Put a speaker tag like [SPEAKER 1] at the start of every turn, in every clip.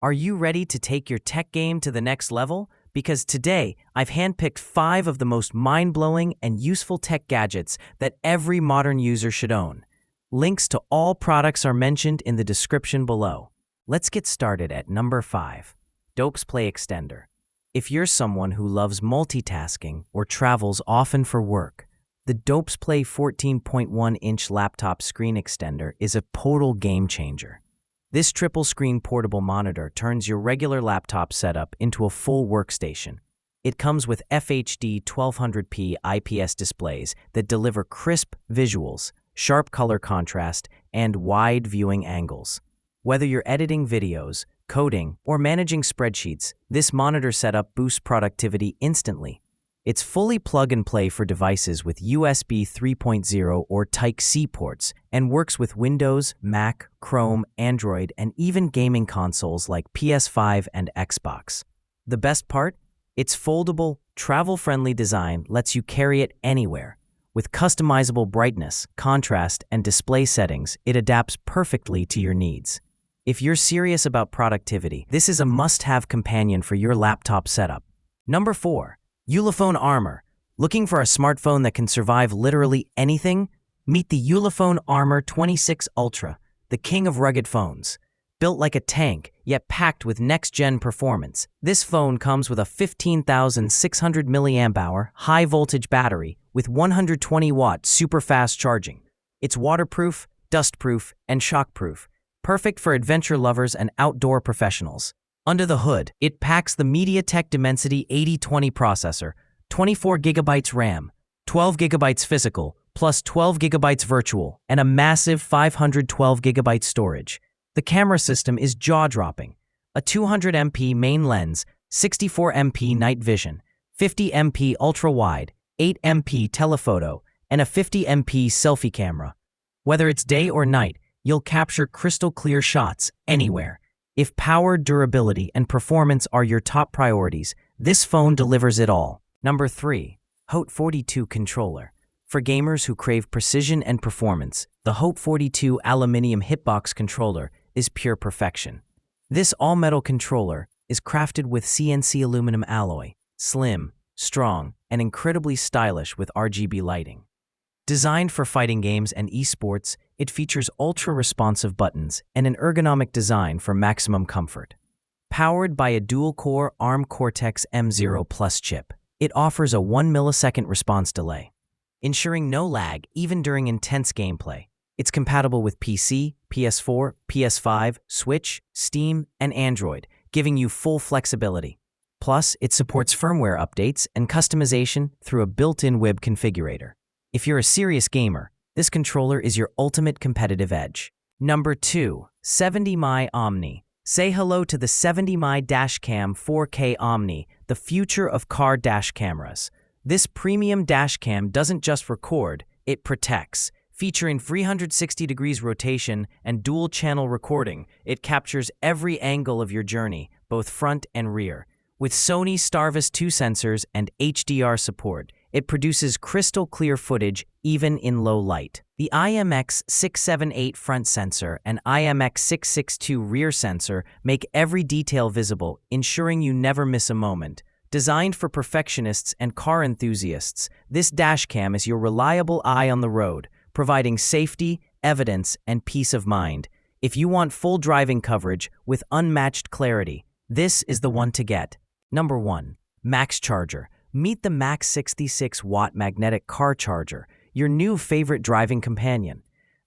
[SPEAKER 1] Are you ready to take your tech game to the next level? Because today, I've handpicked 5 of the most mind-blowing and useful tech gadgets that every modern user should own. Links to all products are mentioned in the description below. Let's get started at number 5. Dopesplay Extender. If you're someone who loves multitasking or travels often for work, the Dopesplay 14.1-inch laptop screen extender is a total game changer. This triple-screen portable monitor turns your regular laptop setup into a full workstation. It comes with FHD 1200p IPS displays that deliver crisp visuals, sharp color contrast, and wide viewing angles. Whether you're editing videos, coding, or managing spreadsheets, this monitor setup boosts productivity instantly. It's fully plug-and-play for devices with USB 3.0 or Type-C ports and works with Windows, Mac, Chrome, Android, and even gaming consoles like PS5 and Xbox. The best part? Its foldable, travel-friendly design lets you carry it anywhere. With customizable brightness, contrast, and display settings, it adapts perfectly to your needs. If you're serious about productivity, this is a must-have companion for your laptop setup. Number 4. Ulefone Armor. Looking for a smartphone that can survive literally anything? Meet the Ulefone Armor 26 Ultra, the king of rugged phones. Built like a tank, yet packed with next-gen performance, this phone comes with a 15,600 mAh high-voltage battery with 120-watt super-fast charging. It's waterproof, dustproof, and shockproof, perfect for adventure lovers and outdoor professionals. Under the hood, it packs the MediaTek Dimensity 8020 processor, 24GB RAM, 12GB physical, plus 12GB virtual, and a massive 512GB storage. The camera system is jaw-dropping. A 200MP main lens, 64MP night vision, 50MP ultra-wide, 8MP telephoto, and a 50MP selfie camera. Whether it's day or night, you'll capture crystal-clear shots anywhere. If power, durability, and performance are your top priorities, this phone delivers it all. Number 3. Haute42 Controller. For gamers who crave precision and performance, the Haute42 aluminum hitbox controller is pure perfection. This all-metal controller is crafted with CNC aluminum alloy, slim, strong, and incredibly stylish with RGB lighting. Designed for fighting games and esports, it features ultra-responsive buttons and an ergonomic design for maximum comfort. Powered by a dual-core ARM Cortex-M0 Plus chip, it offers a 1 millisecond response delay, ensuring no lag even during intense gameplay. It's compatible with PC, PS4, PS5, Switch, Steam, and Android, giving you full flexibility. Plus, it supports firmware updates and customization through a built-in web configurator. If you're a serious gamer, this controller is your ultimate competitive edge. Number 2. 70mm Omni. Say hello to the 70mm Dashcam 4K Omni, the future of car dash cameras. This premium dashcam doesn't just record, it protects. Featuring 360 degrees rotation and dual-channel recording, it captures every angle of your journey, both front and rear. With Sony Starvis 2 sensors and HDR support, it produces crystal-clear footage even in low light. The IMX678 front sensor and IMX662 rear sensor make every detail visible, ensuring you never miss a moment. Designed for perfectionists and car enthusiasts, this dashcam is your reliable eye on the road, providing safety, evidence, and peace of mind. If you want full driving coverage with unmatched clarity, this is the one to get. Number 1. Max Charger. Meet the Max 66-watt magnetic car charger, your new favorite driving companion.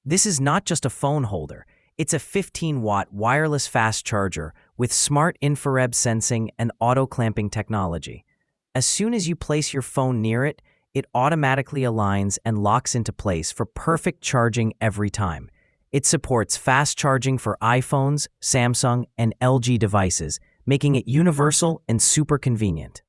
[SPEAKER 1] This is not just a phone holder. It's a 15-watt wireless fast charger with smart infrared sensing and auto-clamping technology. As soon as you place your phone near it, it automatically aligns and locks into place for perfect charging every time. It supports fast charging for iPhones, Samsung, and LG devices, making it universal and super convenient.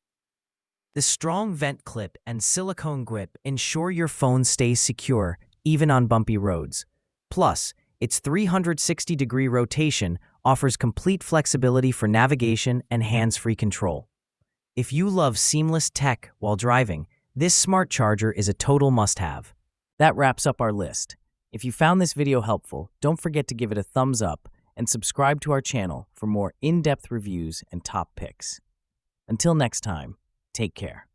[SPEAKER 1] The strong vent clip and silicone grip ensure your phone stays secure even on bumpy roads. Plus, its 360-degree rotation offers complete flexibility for navigation and hands-free control. If you love seamless tech while driving, this smart charger is a total must-have. That wraps up our list. If you found this video helpful, don't forget to give it a thumbs up and subscribe to our channel for more in-depth reviews and top picks. Until next time, take care.